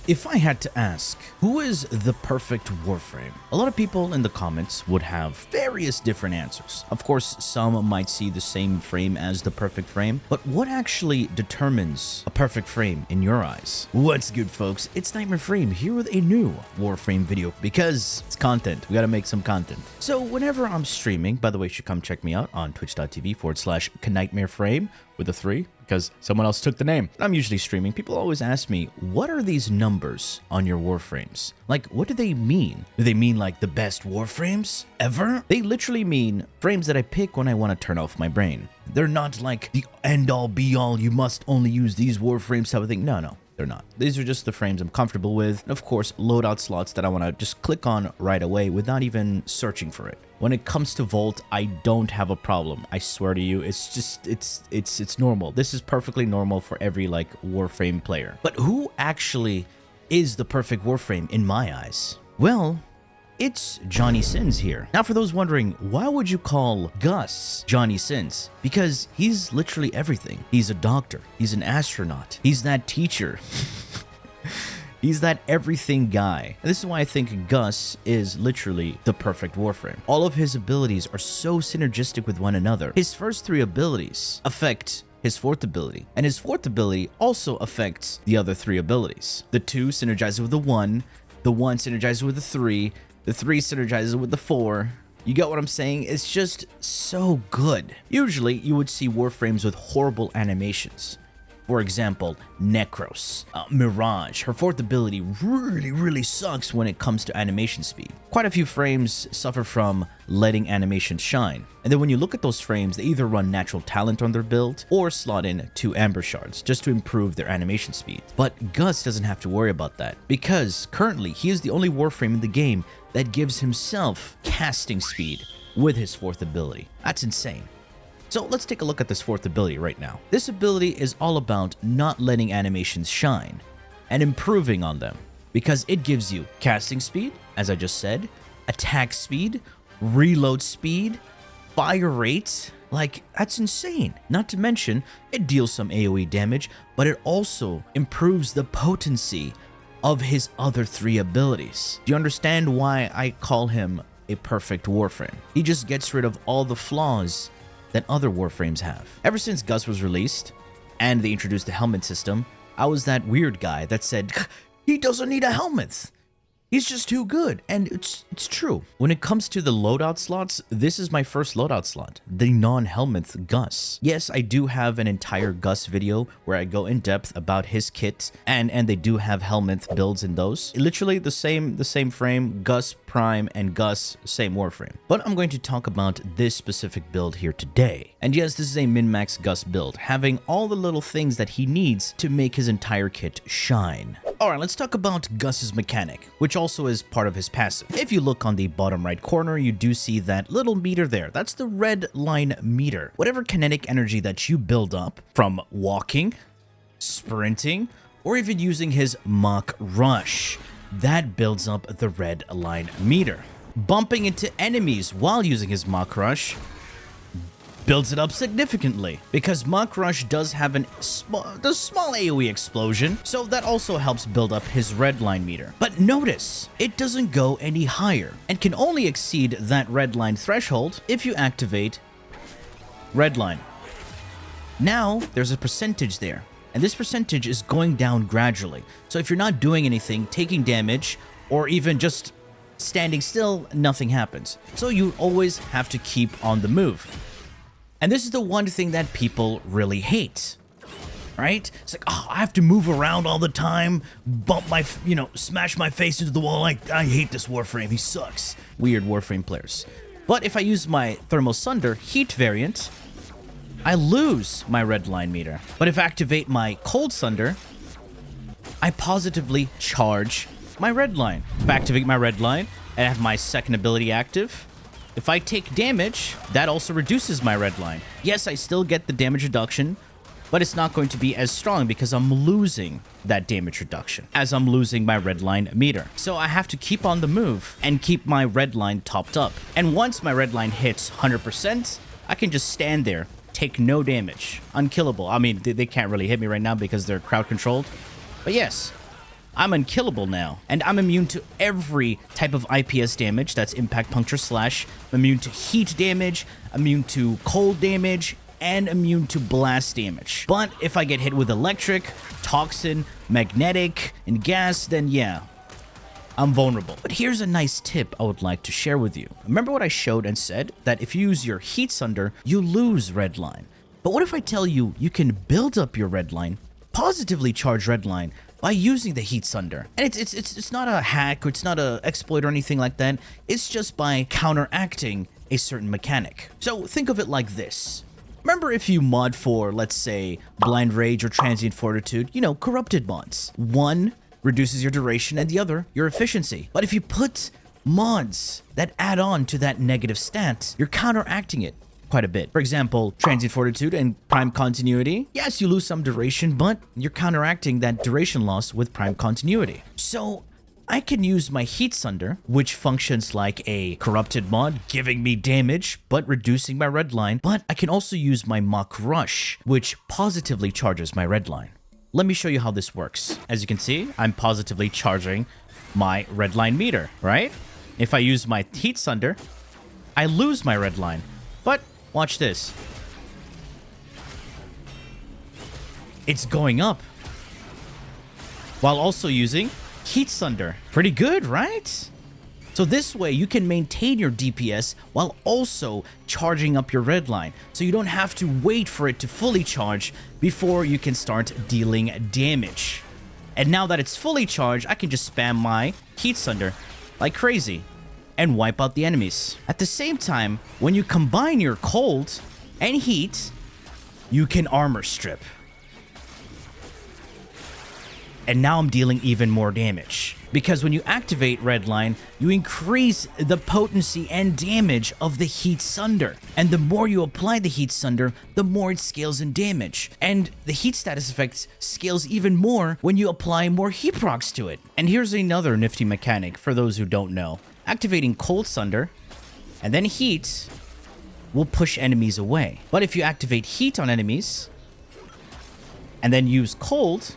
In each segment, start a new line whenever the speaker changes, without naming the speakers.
If I had to ask, who is the perfect Warframe? A lot of people in the comments would have various different answers. Of course, some might see the same frame as the perfect frame, but what actually determines a perfect frame in your eyes? What's good, folks? It's Nightmare Frame here with a new Warframe video because it's content. We gotta make some content. So whenever I'm streaming, by the way, you should come check me out on twitch.tv/KNightmareFrame with a 3, because someone else took the name. I'm usually streaming. People always ask me, what are these numbers on your Warframes? Like, what do they mean? Do they mean like the best Warframes ever? They literally mean frames that I pick when I want to turn off my brain. They're not like the end-all be-all, you must only use these Warframes type of thing. No, they're not. These are just the frames I'm comfortable with. And of course, loadout slots that I want to just click on right away without even searching for it. When it comes to Vault, I don't have a problem. I swear to you, it's just, it's normal. This is perfectly normal for every like Warframe player. But who actually is the perfect Warframe in my eyes? Well, it's Johnny Sins here. Now, for those wondering, why would you call Guss Johnny Sins? Because he's literally everything. He's a doctor. He's an astronaut. He's that teacher. He's that everything guy. And this is why I think Guss is literally the perfect Warframe. All of his abilities are so synergistic with one another. His first 3 abilities affect his 4th ability, and his 4th ability also affects the other 3 abilities. The 2 synergizes with the 1 synergizes with the 3 synergizes with the 4. You get what I'm saying? It's just so good. Usually, you would see Warframes with horrible animations. For example, Necros, Mirage. Her 4th ability really sucks when it comes to animation speed. Quite a few frames suffer from letting animation shine. And then when you look at those frames, they either run natural talent on their build or slot in 2 amber shards just to improve their animation speed. But Guss doesn't have to worry about that because currently he is the only Warframe in the game that gives himself casting speed with his 4th ability. That's insane. So let's take a look at this 4th ability right now. This ability is all about not letting animations shine and improving on them because it gives you casting speed, as I just said, attack speed, reload speed, fire rate. Like, that's insane. Not to mention, it deals some AoE damage, but it also improves the potency of his other 3 abilities. Do you understand why I call him a perfect Warframe? He just gets rid of all the flaws that other Warframes have. Ever since Guss was released and they introduced the Helminth system, I was that weird guy that said, he doesn't need a Helminth. He's just too good. And it's true. When it comes to the loadout slots, this is my first loadout slot, the non-Helminth Guss. Yes, I do have an entire Guss video where I go in depth about his kit, and they do have Helminth builds in those. Literally the same frame, Guss Prime and Guss, same Warframe. But I'm going to talk about this specific build here today. And yes, this is a min-max Guss build, having all the little things that he needs to make his entire kit shine. Alright, let's talk about Guss's mechanic, which also is part of his passive. If you look on the bottom right corner, you do see that little meter there. That's the Redline meter. Whatever kinetic energy that you build up from walking, sprinting, or even using his Mach Rush, that builds up the Redline meter. Bumping into enemies while using his Mach Rush builds it up significantly because Mach Rush does have a small AoE explosion, so that also helps build up his Redline meter. But notice, it doesn't go any higher and can only exceed that Redline threshold if you activate Redline. Now, there's a percentage there, and this percentage is going down gradually. So if you're not doing anything, taking damage, or even just standing still, nothing happens. So you always have to keep on the move. And this is the one thing that people really hate, right? It's like, oh, I have to move around all the time, bump my, smash my face into the wall. I hate this Warframe. He sucks. Weird Warframe players. But if I use my Thermal Sunder heat variant, I lose my Redline meter. But if I activate my Cold Sunder, I positively charge my Redline. If I activate my Redline and I have my 2nd ability active, if I take damage, that also reduces my Redline. Yes, I still get the damage reduction, but it's not going to be as strong because I'm losing that damage reduction as I'm losing my Redline meter. So I have to keep on the move and keep my Redline topped up. And once my Redline hits 100%, I can just stand there, take no damage, unkillable. I mean, they can't really hit me right now because they're crowd controlled. But yes, I'm unkillable now, and I'm immune to every type of IPS damage, that's impact, puncture, slash. I'm immune to heat damage, immune to cold damage, and immune to blast damage. But if I get hit with electric, toxin, magnetic, and gas, then yeah, I'm vulnerable. But here's a nice tip I would like to share with you. Remember what I showed and said? That if you use your Heat Sunder, you lose Redline. But what if I tell you you can build up your Redline, positively charge Redline, by using the Heat Sunder? And it's not a hack, or it's not a exploit or anything like that. It's just by counteracting a certain mechanic. So think of it like this. Remember, if you mod for, let's say, Blind Rage or Transient Fortitude, you know, corrupted mods. One reduces your duration and the other your efficiency. But if you put mods that add on to that negative stat, you're counteracting it quite a bit. For example, Transient Fortitude and Prime Continuity. Yes, you lose some duration, but you're counteracting that duration loss with Prime Continuity. So I can use my Heat Sunder, which functions like a corrupted mod, giving me damage, but reducing my Redline. But I can also use my Mach Rush, which positively charges my Redline. Let me show you how this works. As you can see, I'm positively charging my Redline meter, right? If I use my Heat Sunder, I lose my Redline. But watch this. It's going up while also using Heat Sunder. Pretty good, right? So this way you can maintain your DPS while also charging up your Redline. So you don't have to wait for it to fully charge before you can start dealing damage. And now that it's fully charged, I can just spam my Heat Sunder like crazy and wipe out the enemies. At the same time, when you combine your cold and heat, you can armor strip. And now I'm dealing even more damage. Because when you activate Redline, you increase the potency and damage of the Heat Sunder. And the more you apply the Heat Sunder, the more it scales in damage. And the heat status effect scales even more when you apply more heat procs to it. And here's another nifty mechanic for those who don't know. Activating Cold Sunder and then Heat will push enemies away. But if you activate Heat on enemies and then use Cold,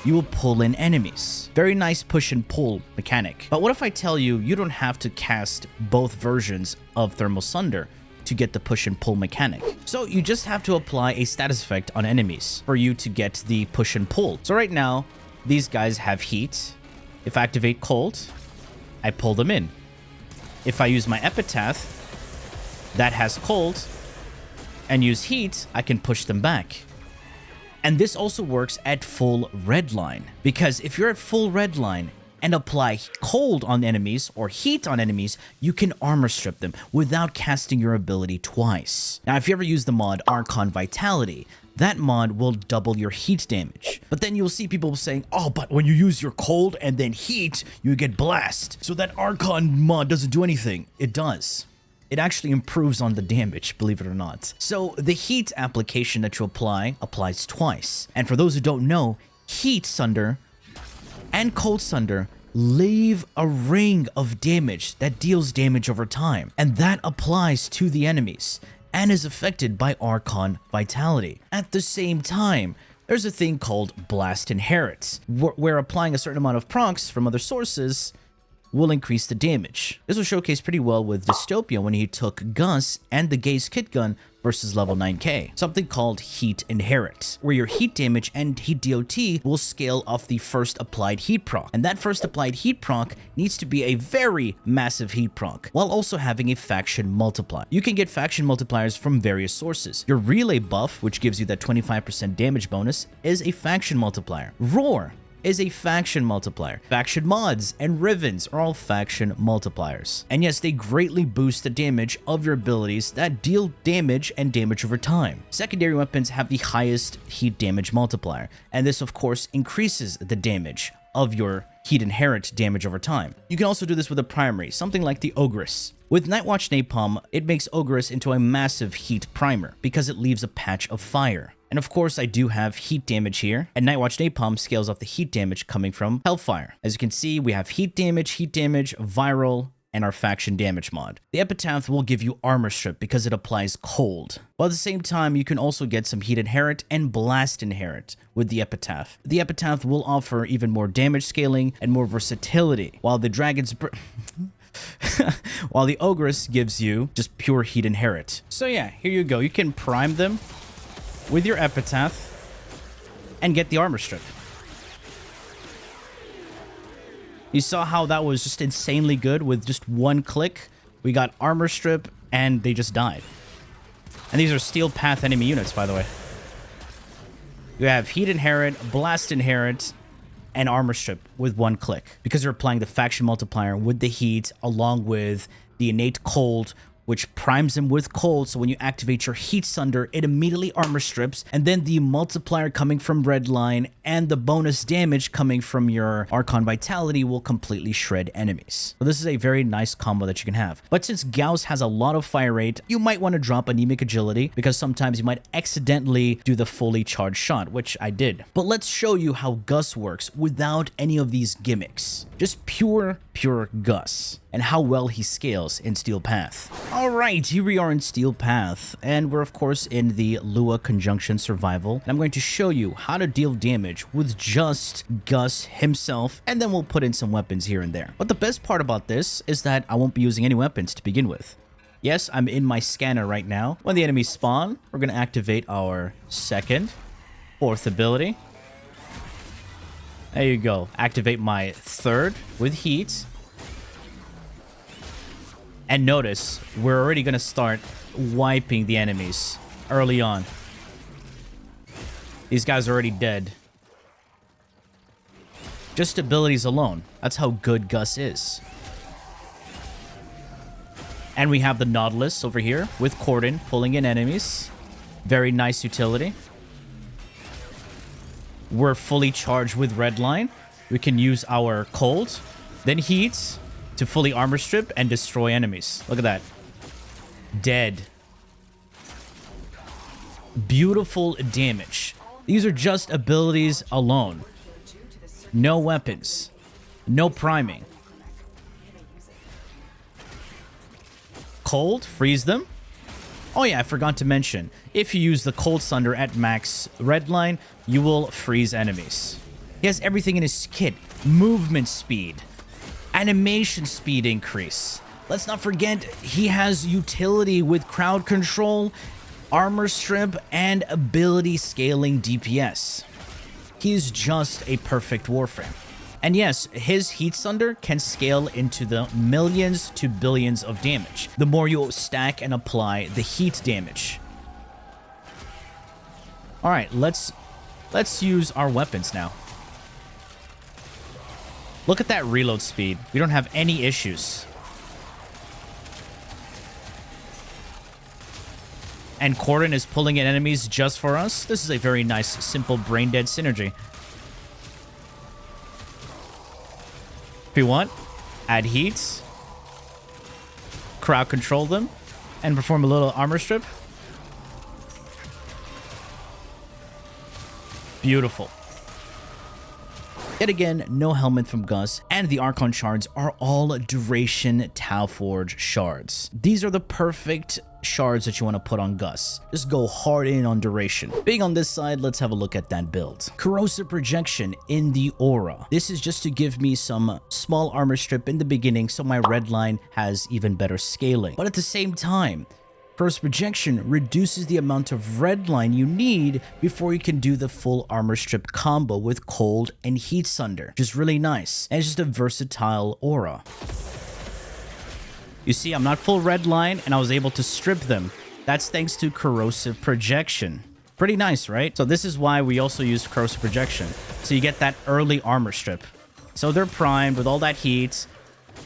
you will pull in enemies. Very nice push and pull mechanic. But what if I tell you you don't have to cast both versions of Thermal Sunder to get the push and pull mechanic? So you just have to apply a status effect on enemies for you to get the push and pull. So right now, these guys have heat. If I activate cold, I pull them in. If I use my epitaph that has cold and use heat, I can push them back. And this also works at full Redline, because if you're at full Redline and apply cold on enemies or heat on enemies, you can armor strip them without casting your ability twice. Now, if you ever use the mod Archon Vitality, that mod will double your heat damage. But then you'll see people saying, oh, but when you use your cold and then heat, you get blast. So that Archon mod doesn't do anything. It does. It actually improves on the damage, believe it or not. So the heat application that you apply applies twice. And for those who don't know, Heat Sunder and Cold Sunder leave a ring of damage that deals damage over time. And that applies to the enemies and is affected by Archon Vitality. At the same time, there's a thing called Blast Inherits, where applying a certain amount of procs from other sources will increase the damage. This was showcased pretty well with Dystopia when he took Guss and the Gaze kit gun versus level 9k. Something called Heat Inherit, where your heat damage and heat DOT will scale off the first applied heat proc. And that first applied heat proc needs to be a very massive heat proc, while also having a faction multiplier. You can get faction multipliers from various sources. Your relay buff, which gives you that 25% damage bonus, is a faction multiplier. Roar is a faction multiplier. Faction mods and Rivens are all faction multipliers. And yes, they greatly boost the damage of your abilities that deal damage and damage over time. Secondary weapons have the highest heat damage multiplier, and this of course increases the damage of your heat inherent damage over time. You can also do this with a primary, something like the Ogress. With Nightwatch Napalm, it makes Ogress into a massive heat primer because it leaves a patch of fire. And of course, I do have heat damage here, and Nightwatch Napalm scales off the heat damage coming from Hellfire. As you can see, we have heat damage, viral, and our faction damage mod. The Epitaph will give you armor strip because it applies cold. While at the same time, you can also get some heat inherit and blast inherit with the Epitaph. The Epitaph will offer even more damage scaling and more versatility, while the while the Ogress gives you just pure heat inherit. So yeah, here you go. You can prime them with your Epitaph and get the armor strip. You saw how that was just insanely good with just one click. We got armor strip and they just died. And these are steel path enemy units, by the way. You have heat inherit, blast inherit, and armor strip with one click because you're applying the faction multiplier with the heat along with the innate cold, which primes him with cold. So when you activate your heat Sunder, it immediately armor strips, and then the multiplier coming from Redline and the bonus damage coming from your Archon Vitality will completely shred enemies. So this is a very nice combo that you can have. But since GAUSS has a lot of fire rate, you might want to drop anemic agility because sometimes you might accidentally do the fully charged shot, which I did. But let's show you how GAUSS works without any of these gimmicks. Just pure GAUSS, and how well he scales in Steel Path. Alright, here we are in Steel Path, and we're of course in the Lua Conjunction Survival, and I'm going to show you how to deal damage with just GAUSS himself, and then we'll put in some weapons here and there. But the best part about this is that I won't be using any weapons to begin with. Yes, I'm in my scanner right now. When the enemies spawn, we're going to activate our second, fourth ability. There you go. Activate my third with heat. And notice, we're already going to start wiping the enemies early on. These guys are already dead. Just abilities alone. That's how good GAUSS is. And we have the Nautilus over here with Cordon pulling in enemies. Very nice utility. We're fully charged with Redline. We can use our cold, then heat to fully armor strip and destroy enemies. Look at that. Dead. Beautiful damage. These are just abilities alone. No weapons. No priming. Cold, freeze them. Oh yeah, I forgot to mention, if you use the Cold Sunder at max Redline, you will freeze enemies. He has everything in his kit. Movement speed, animation speed increase. Let's not forget, he has utility with crowd control, armor strip, and ability scaling DPS. He's just a perfect Warframe. And yes, his Heat Sunder can scale into the millions to billions of damage, the more you stack and apply the heat damage. Alright, let's use our weapons now. Look at that reload speed. We don't have any issues. And Cordon is pulling in enemies just for us. This is a very nice, simple brain-dead synergy. If you want, add heat, crowd control them, and perform a little armor strip. Beautiful. Yet again, no Helminth from GAUSS, and the Archon shards are all duration Tau Forge shards. These are the perfect shards that you want to put on GAUSS. Just go hard in on duration. Being on this side, let's have a look at that build. Corrosive projection in the aura. This is just to give me some small armor strip in the beginning so my Redline has even better scaling. But at the same time, corrosive projection reduces the amount of Redline you need before you can do the full armor strip combo with cold and heat Sunder, which is really nice. And it's just a versatile aura. You see, I'm not full Redline, and I was able to strip them. That's thanks to corrosive projection. Pretty nice, right? So this is why we also use corrosive projection. So you get that early armor strip. So they're primed with all that heat.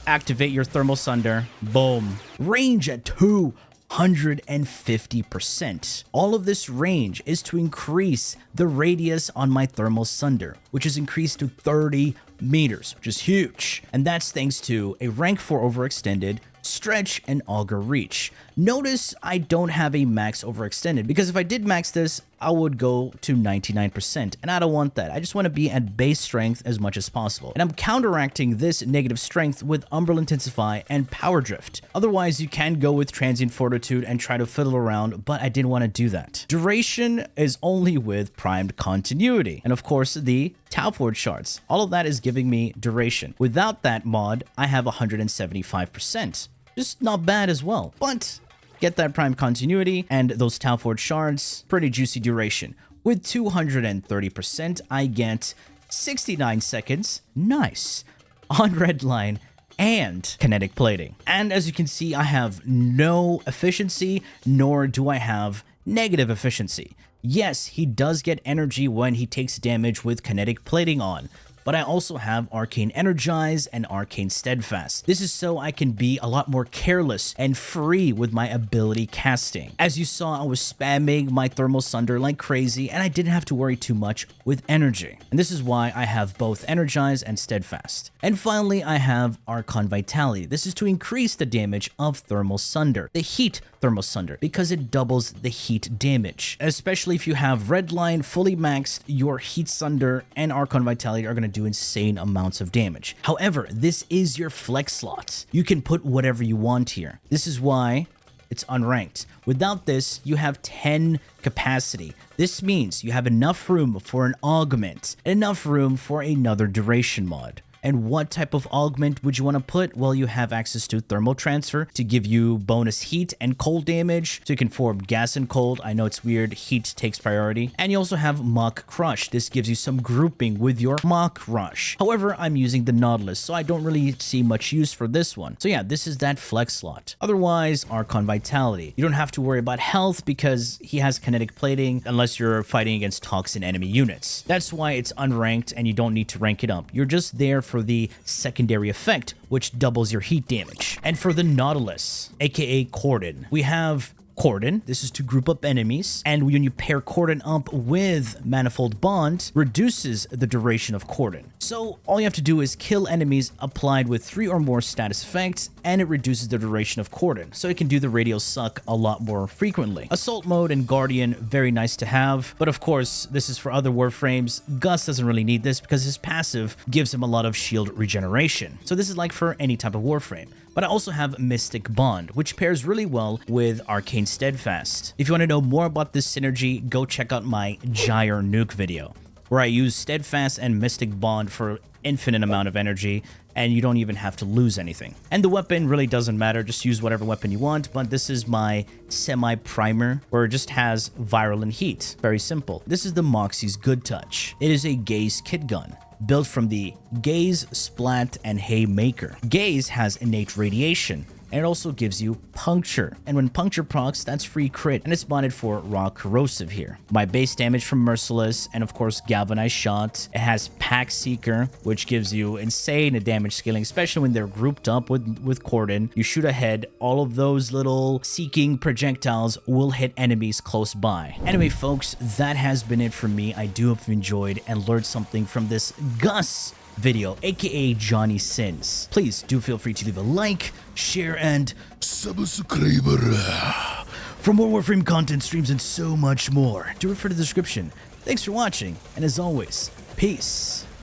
Activate your thermal Sunder. Boom. Range at 250%. All of this range is to increase the radius on my thermal Sunder, which is increased to 30 meters, which is huge. And that's thanks to a rank 4 overextended, Stretch, and Augur Reach. Notice I don't have a max overextended, because if I did max this, I would go to 99%, and I don't want that. I just want to be at base strength as much as possible. And I'm counteracting this negative strength with Umbral Intensify and Power Drift. Otherwise, you can go with Transient Fortitude and try to fiddle around, but I didn't want to do that. Duration is only with Primed Continuity, and of course, the Tauforge shards. All of that is giving me duration. Without that mod, I have 175%. Just not bad as well, but get that Prime Continuity and those Tauforge shards, pretty juicy duration. With 230%, I get 69 seconds, nice, on Redline and Kinetic Plating. And as you can see, I have no efficiency, nor do I have negative efficiency. Yes, he does get energy when he takes damage with Kinetic Plating on, but I also have Arcane Energize and Arcane Steadfast. This is so I can be a lot more careless and free with my ability casting. As you saw, I was spamming my Thermal Sunder like crazy, and I didn't have to worry too much with energy. And this is why I have both Energize and Steadfast. And finally, I have Archon Vitality. This is to increase the damage of Thermal Sunder, the Heat Thermal Sunder, because it doubles the heat damage. Especially if you have Redline fully maxed, your Heat Sunder and Archon Vitality are going to do insane amounts of damage. However, this is your flex slot. You can put whatever you want here. This is why it's unranked. Without this, you have 10 capacity. This means you have enough room for an augment, enough room for another duration mod. And what type of augment would you want to put? Well, you have access to Thermal Transfer to give you bonus heat and cold damage, so you can form gas and cold. I know it's weird, heat takes priority. And you also have Mock Crush. This gives you some grouping with your Mock Rush. However, I'm using the Nautilus, so I don't really see much use for this one. So yeah, this is that flex slot. Otherwise, Archon Vitality. You don't have to worry about health because he has Kinetic Plating unless you're fighting against Toxin enemy units. That's why it's unranked and you don't need to rank it up. You're just there for the secondary effect, which doubles your heat damage. And for the Nautilus, aka Cordon, we have Cordon. This is to group up enemies, and when you pair Cordon up with Manifold Bond, reduces the duration of Cordon. So all you have to do is kill enemies applied with 3 or more status effects, and it reduces the duration of Cordon, so it can do the radial suck a lot more frequently. Assault mode and Guardian, very nice to have, but of course, this is for other Warframes. Guss doesn't really need this because his passive gives him a lot of shield regeneration. So this is like for any type of Warframe. But I also have Mystic Bond, which pairs really well with Arcane Steadfast. If you want to know more about this synergy, go check out my Gyre Nuke video, where I use Steadfast and Mystic Bond for infinite amount of energy, and you don't even have to lose anything. And the weapon really doesn't matter, just use whatever weapon you want, but this is my semi-primer, where it just has Virulent Heat. Very simple. This is the Moxie's Good Touch. It is a Gaze kit gun, built from the Gaze, Splat, and Haymaker. Gaze has innate radiation, and it also gives you Puncture. And when Puncture procs, that's free crit, and it's modded for Raw Corrosive here. My base damage from Merciless, and of course Galvanized Shot. It has Pack Seeker, which gives you insane damage scaling, especially when they're grouped up with Cordon. You shoot ahead, all of those little seeking projectiles will hit enemies close by. Anyway, folks, that has been it for me. I do hope you enjoyed and learned something from this Guss video, aka Johnny Sins. Please do feel free to leave a like, share, and subscribe for more Warframe content, streams, and so much more. Do refer to the description. Thanks for watching, and as always, peace.